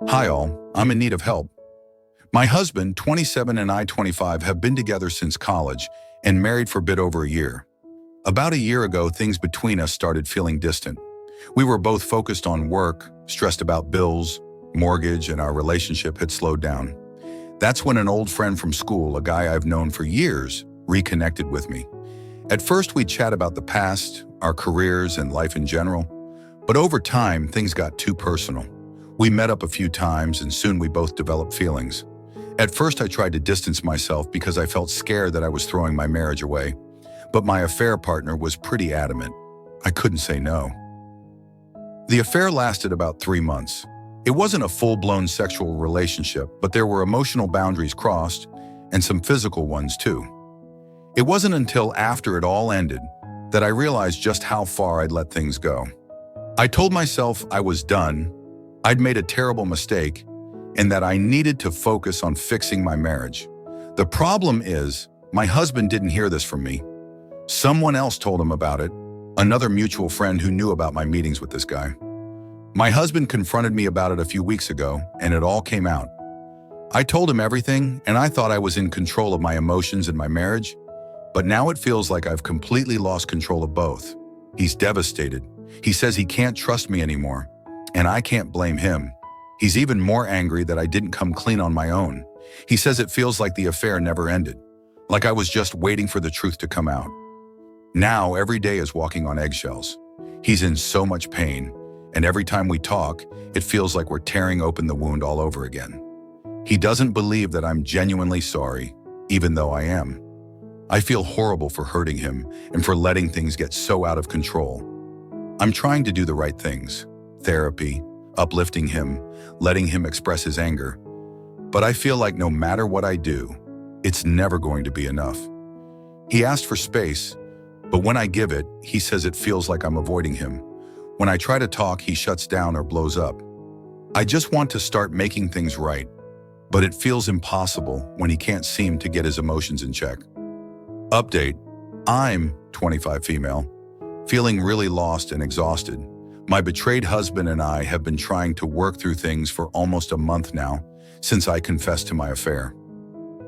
Hi all, I'm in need of help. My husband, 27, and I, 25, have been together since college and married for a bit over a year. About a year ago, things between us started feeling distant. We were both focused on work, stressed about bills, mortgage, and our relationship had slowed down. That's when an old friend from school, a guy I've known for years, reconnected with me. At first, we'd chat about the past, our careers, and life in general. But over time, things got too personal. We met up a few times and soon we both developed feelings. At first I tried to distance myself because I felt scared that I was throwing my marriage away. But my affair partner was pretty adamant. I couldn't say no. The affair lasted about 3 months. It wasn't a full-blown sexual relationship, but there were emotional boundaries crossed and some physical ones too. It wasn't until after it all ended that I realized just how far I'd let things go. I told myself I was done, I'd made a terrible mistake, and that I needed to focus on fixing my marriage. The problem is, my husband didn't hear this from me. Someone else told him about it, another mutual friend who knew about my meetings with this guy. My husband confronted me about it a few weeks ago, and it all came out. I told him everything, and I thought I was in control of my emotions and my marriage, but now it feels like I've completely lost control of both. He's devastated. He says he can't trust me anymore. And I can't blame him. He's even more angry that I didn't come clean on my own. He says it feels like the affair never ended, like I was just waiting for the truth to come out. Now, every day is walking on eggshells. He's in so much pain, and every time we talk, it feels like we're tearing open the wound all over again. He doesn't believe that I'm genuinely sorry, even though I am. I feel horrible for hurting him and for letting things get so out of control. I'm trying to do the right things. Therapy, uplifting him, letting him express his anger. But I feel like no matter what I do, it's never going to be enough. He asked for space, but when I give it, he says it feels like I'm avoiding him. When I try to talk, he shuts down or blows up. I just want to start making things right, but it feels impossible when he can't seem to get his emotions in check. Update: I'm 25 female, feeling really lost and exhausted. My betrayed husband and I have been trying to work through things for almost a month now, since I confessed to my affair.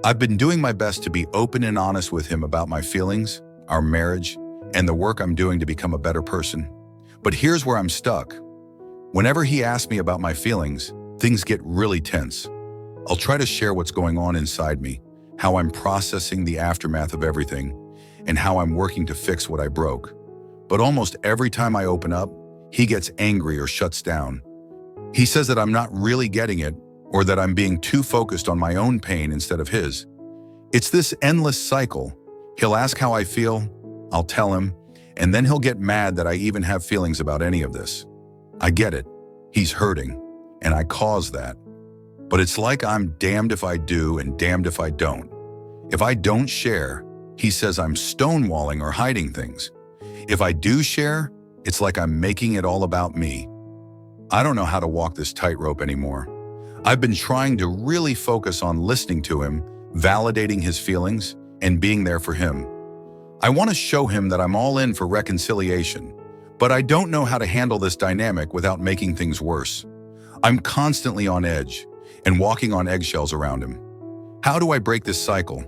I've been doing my best to be open and honest with him about my feelings, our marriage, and the work I'm doing to become a better person. But here's where I'm stuck. Whenever he asks me about my feelings, things get really tense. I'll try to share what's going on inside me, how I'm processing the aftermath of everything, and how I'm working to fix what I broke. But almost every time I open up, he gets angry or shuts down. He says that I'm not really getting it, or that I'm being too focused on my own pain instead of his. It's this endless cycle. He'll ask how I feel, I'll tell him, and then he'll get mad that I even have feelings about any of this. I get it. He's hurting, and I caused that. But it's like I'm damned if I do and damned if I don't. If I don't share, he says I'm stonewalling or hiding things. If I do share, it's like I'm making it all about me. I don't know how to walk this tightrope anymore. I've been trying to really focus on listening to him, validating his feelings, and being there for him. I want to show him that I'm all in for reconciliation, but I don't know how to handle this dynamic without making things worse. I'm constantly on edge and walking on eggshells around him. How do I break this cycle?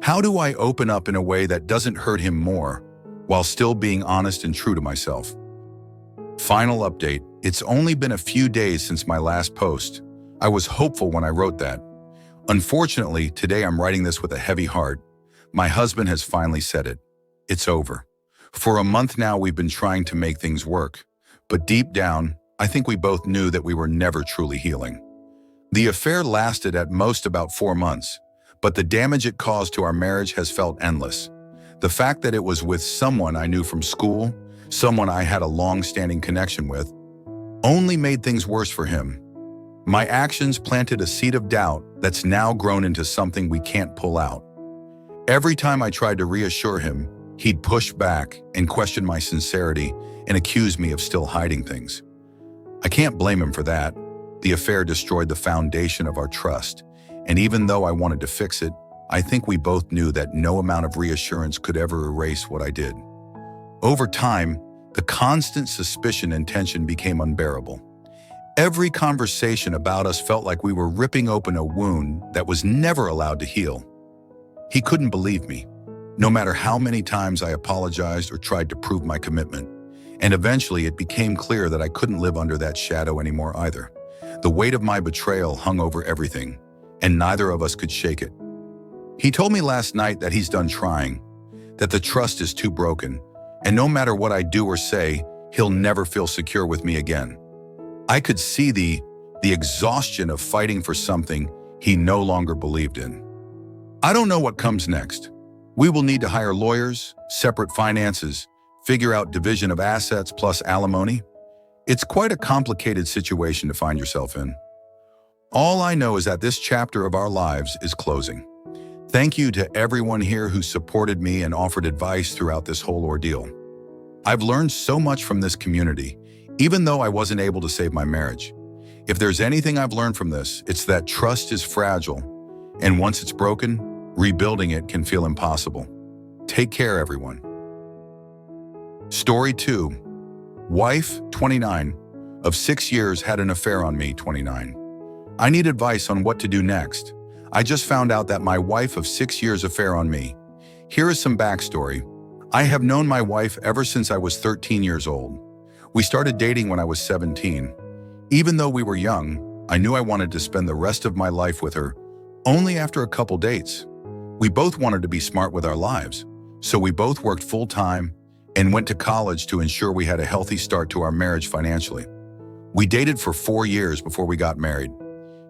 How do I open up in a way that doesn't hurt him more, while still being honest and true to myself? Final update: it's only been a few days since my last post. I was hopeful when I wrote that. Unfortunately, today I'm writing this with a heavy heart. My husband has finally said it. It's over. For a month now, we've been trying to make things work. But deep down, I think we both knew that we were never truly healing. The affair lasted at most about 4 months, but the damage it caused to our marriage has felt endless. The fact that it was with someone I knew from school, someone I had a long-standing connection with, only made things worse for him. My actions planted a seed of doubt that's now grown into something we can't pull out. Every time I tried to reassure him, he'd push back and question my sincerity and accuse me of still hiding things. I can't blame him for that. The affair destroyed the foundation of our trust, and even though I wanted to fix it, I think we both knew that no amount of reassurance could ever erase what I did. Over time, The constant suspicion and tension became unbearable. Every conversation about us felt like we were ripping open a wound that was never allowed to heal. He couldn't believe me, no matter how many times I apologized or tried to prove my commitment. And eventually it became clear that I couldn't live under that shadow anymore either. The weight of my betrayal hung over everything, and neither of us could shake it. He told me last night that he's done trying, that the trust is too broken, and no matter what I do or say, he'll never feel secure with me again. I could see the exhaustion of fighting for something he no longer believed in. I don't know what comes next. We will need to hire lawyers, separate finances, figure out division of assets plus alimony. It's quite a complicated situation to find yourself in. All I know is that this chapter of our lives is closing. Thank you to everyone here who supported me and offered advice throughout this whole ordeal. I've learned so much from this community, even though I wasn't able to save my marriage. If there's anything I've learned from this, it's that trust is fragile, and once it's broken, rebuilding it can feel impossible. Take care, everyone. Story 2. Wife, 29, of 6 years had an affair on me, 29. I need advice on what to do next. I just found out that my wife of 6 years affair on me. Here is some backstory. I have known my wife ever since I was 13 years old. We started dating when I was 17. Even though we were young, I knew I wanted to spend the rest of my life with her, only after a couple dates. We both wanted to be smart with our lives, so we both worked full-time and went to college to ensure we had a healthy start to our marriage financially. We dated for 4 years before we got married.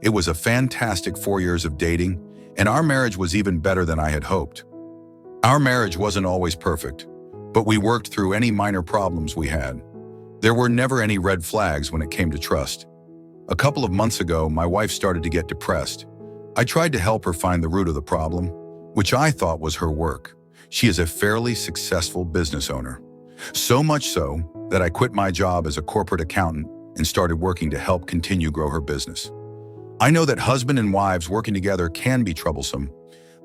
It was a fantastic 4 years of dating, and our marriage was even better than I had hoped. Our marriage wasn't always perfect, but we worked through any minor problems we had. There were never any red flags when it came to trust. A couple of months ago, my wife started to get depressed. I tried to help her find the root of the problem, which I thought was her work. She is a fairly successful business owner. So much so that I quit my job as a corporate accountant and started working to help continue grow her business. I know that husband and wives working together can be troublesome,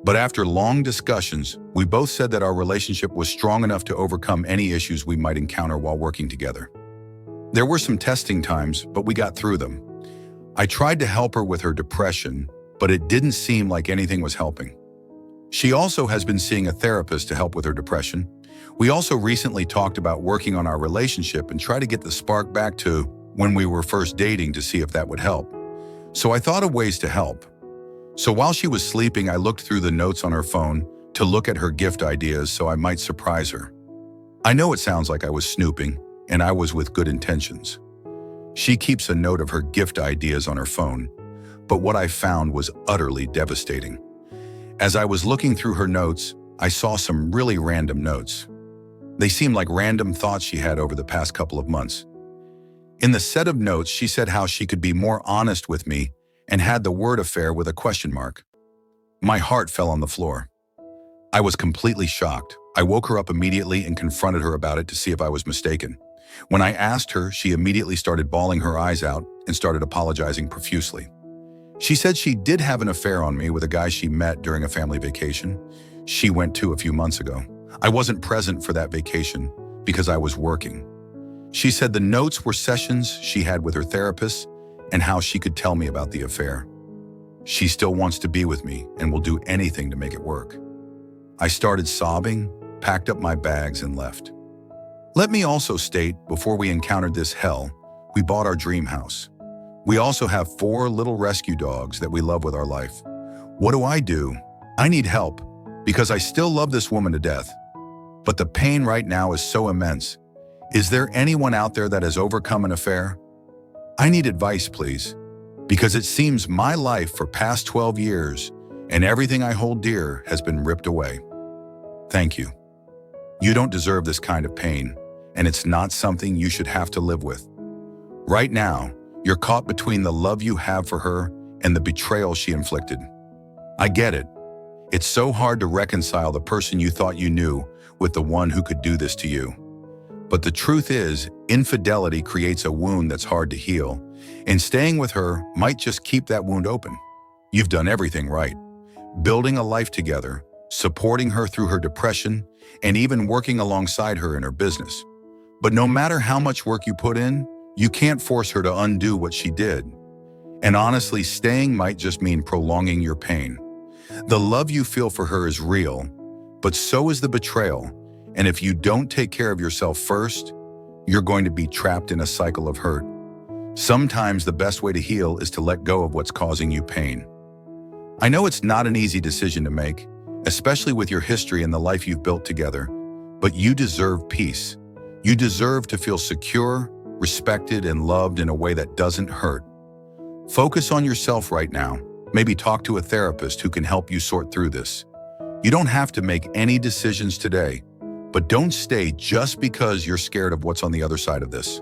but after long discussions, we both said that our relationship was strong enough to overcome any issues we might encounter while working together. There were some testing times, but we got through them. I tried to help her with her depression, but it didn't seem like anything was helping. She also has been seeing a therapist to help with her depression. We also recently talked about working on our relationship and try to get the spark back to when we were first dating to see if that would help. So I thought of ways to help. So while she was sleeping, I looked through the notes on her phone to look at her gift ideas so I might surprise her. I know it sounds like I was snooping, and I was with good intentions. She keeps a note of her gift ideas on her phone, but what I found was utterly devastating. As I was looking through her notes, I saw some really random notes. They seemed like random thoughts she had over the past couple of months. In the set of notes, she said how she could be more honest with me and had the word affair with a question mark. My heart fell on the floor. I was completely shocked. I woke her up immediately and confronted her about it to see if I was mistaken. When I asked her, she immediately started bawling her eyes out and started apologizing profusely. She said she did have an affair on me with a guy she met during a family vacation she went to a few months ago. I wasn't present for that vacation because I was working. She said the notes were sessions she had with her therapist and how she could tell me about the affair. She still wants to be with me and will do anything to make it work. I started sobbing, packed up my bags, and left. Let me also state, before we encountered this hell, we bought our dream house. We also have 4 little rescue dogs that we love with our life. What do? I need help because I still love this woman to death. But the pain right now is so immense. Is there anyone out there that has overcome an affair? I need advice, please, because it seems my life for past 12 years and everything I hold dear has been ripped away. Thank you. You don't deserve this kind of pain, and it's not something you should have to live with. Right now, you're caught between the love you have for her and the betrayal she inflicted. I get it. It's so hard to reconcile the person you thought you knew with the one who could do this to you. But the truth is, infidelity creates a wound that's hard to heal, and staying with her might just keep that wound open. You've done everything right. Building a life together, supporting her through her depression, and even working alongside her in her business. But no matter how much work you put in, you can't force her to undo what she did. And honestly, staying might just mean prolonging your pain. The love you feel for her is real, but so is the betrayal. And if you don't take care of yourself first, you're going to be trapped in a cycle of hurt. Sometimes the best way to heal is to let go of what's causing you pain. I know it's not an easy decision to make, especially with your history and the life you've built together, but you deserve peace. You deserve to feel secure, respected, and loved in a way that doesn't hurt. Focus on yourself right now. Maybe talk to a therapist who can help you sort through this. You don't have to make any decisions today, but don't stay just because you're scared of what's on the other side of this.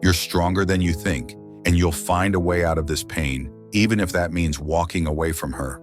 You're stronger than you think, and you'll find a way out of this pain, even if that means walking away from her.